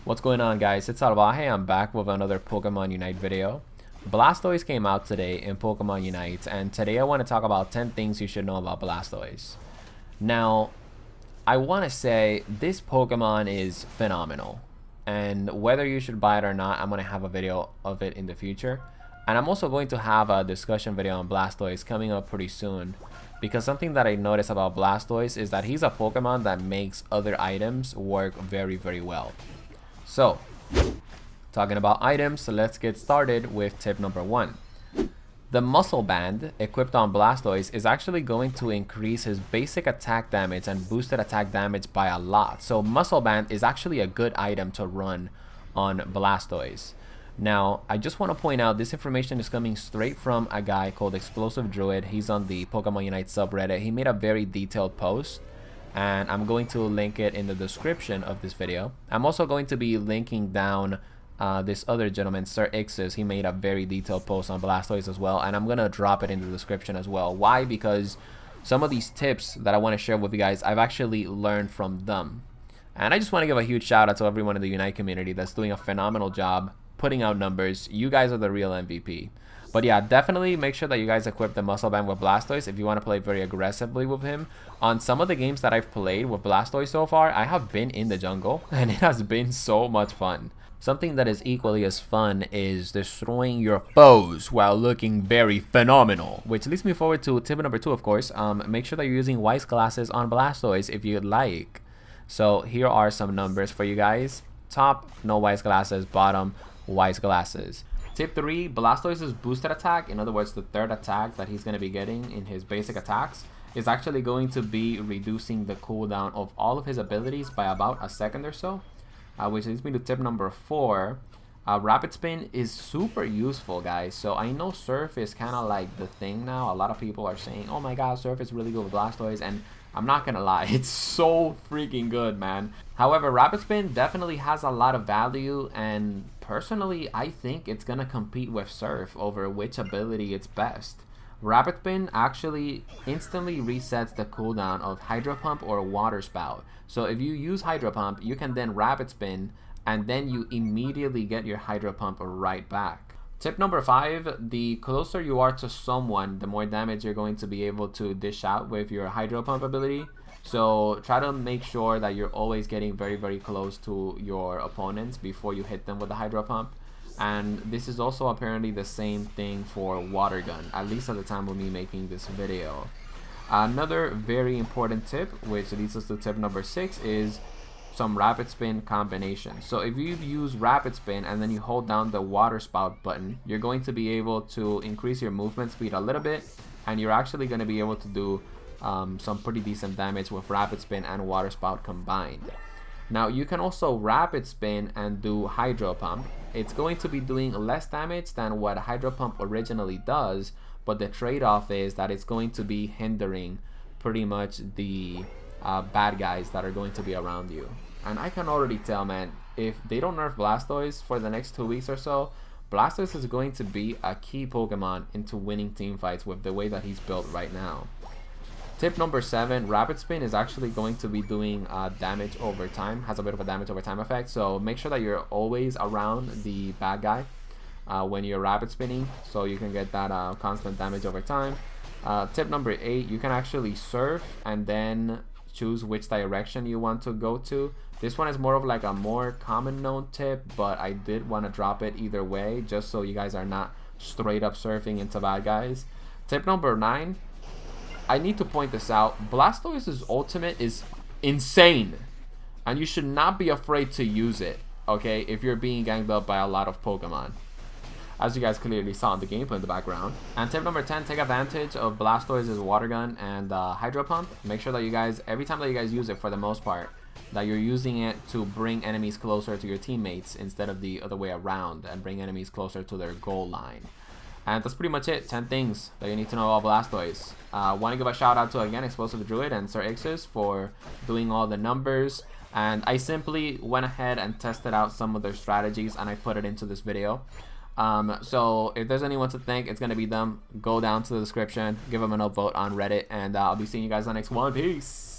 What's going on, guys? It's Alvaje. I'm back with another Pokemon Unite video. Blastoise came out today in Pokemon Unite, and today I want to talk about 10 things you should know about Blastoise. Now, I want to say this Pokemon is phenomenal, and whether you should buy it or not, I'm going to have a video of it in the future. And I'm also going to have a discussion video on Blastoise coming up pretty soon, because something that I noticed about Blastoise is that he's a Pokemon that makes other items work very, very well. So, talking about items, let's get started with tip number 1. The Muscle Band equipped on Blastoise is actually going to increase his basic attack damage and boosted attack damage by a lot. So Muscle Band is actually a good item to run on Blastoise. Now, I just want to point out this information is coming straight from a guy called Explosive Druid. He's on the Pokemon Unite subreddit. He made a very detailed post, and I'm going to link it in the description of this video. I'm also going to be linking down this other gentleman, Sir Ix's. He made a very detailed post on Blastoise as well, and I'm gonna drop it in the description as well. Why? Because some of these tips that I want to share with you guys, I've actually learned from them. And I just want to give a huge shout out to everyone in the Unite community that's doing a phenomenal job putting out numbers. You guys are the real MVP. But yeah, definitely make sure that you guys equip the Muscle Band with Blastoise if you want to play very aggressively with him. On some of the games that I've played with Blastoise so far, I have been in the jungle, and it has been so much fun. Something that is equally as fun is destroying your foes while looking very phenomenal. Which leads me forward to tip number 2, of course. Make sure that you're using Wise Glasses on Blastoise if you'd like. So here are some numbers for you guys. Top, no Wise Glasses. Bottom, Wise Glasses. Tip 3, Blastoise's boosted attack, in other words the third attack that he's going to be getting in his basic attacks, is actually going to be reducing the cooldown of all of his abilities by about a second or so. Which leads me to tip number 4. Rapid Spin is super useful, guys. So I know Surf is kind of like the thing now. A lot of people are saying, oh my god, Surf is really good with Blastoise, and I'm not gonna lie, it's so freaking good, man. However, Rapid Spin definitely has a lot of value, and personally, I think it's gonna compete with Surf over which ability it's best. Rapid Spin actually instantly resets the cooldown of Hydro Pump or Water Spout. So if you use Hydro Pump, you can then Rapid Spin, and then you immediately get your Hydro Pump right back. Tip number 5, the closer you are to someone, the more damage you're going to be able to dish out with your Hydro Pump ability. So try to make sure that you're always getting very, very close to your opponents before you hit them with the Hydro Pump. And this is also apparently the same thing for Water Gun, at least at the time of me making this video. Another very important tip, which leads us to tip number 6, is some Rapid Spin combinations. So if you use Rapid Spin and then you hold down the Water Spout button, you're going to be able to increase your movement speed a little bit, and you're actually going to be able to do some pretty decent damage with Rapid Spin and Water Spout combined. Now you can also Rapid Spin and do Hydro Pump. It's going to be doing less damage than what Hydro Pump originally does, but the trade-off is that it's going to be hindering pretty much the bad guys that are going to be around you. And I can already tell, man, if they don't nerf Blastoise for the next 2 weeks or so, Blastoise is going to be a key Pokemon into winning team fights with the way that he's built right now. Tip number 7, Rapid Spin is actually going to be doing damage over time, has a bit of a damage over time effect, so make sure that you're always around the bad guy when you're Rapid Spinning, so you can get that constant damage over time. Tip number 8, you can actually surf and then choose which direction you want to go to. This one is more of like a more common known tip, but I did want to drop it either way just so you guys are not straight up surfing into bad guys. Tip number 9, I need to point this out. Blastoise's ultimate is insane, and you should not be afraid to use it, okay, if you're being ganged up by a lot of Pokemon, as you guys clearly saw in the gameplay in the background. And tip number 10, take advantage of Blastoise's Water Gun and Hydro Pump. Make sure that you guys, every time that you guys use it, for the most part, that you're using it to bring enemies closer to your teammates instead of the other way around, and bring enemies closer to their goal line. And that's pretty much it. 10 things that you need to know about Blastoise. Want to give a shout out to, again, Explosive Druid and Sir Ix's for doing all the numbers. And I simply went ahead and tested out some of their strategies, and I put it into this video. So if there's anyone to thank, it's going to be them. Go down to the description, give them an upvote on Reddit, and I'll be seeing you guys on the next one. Peace!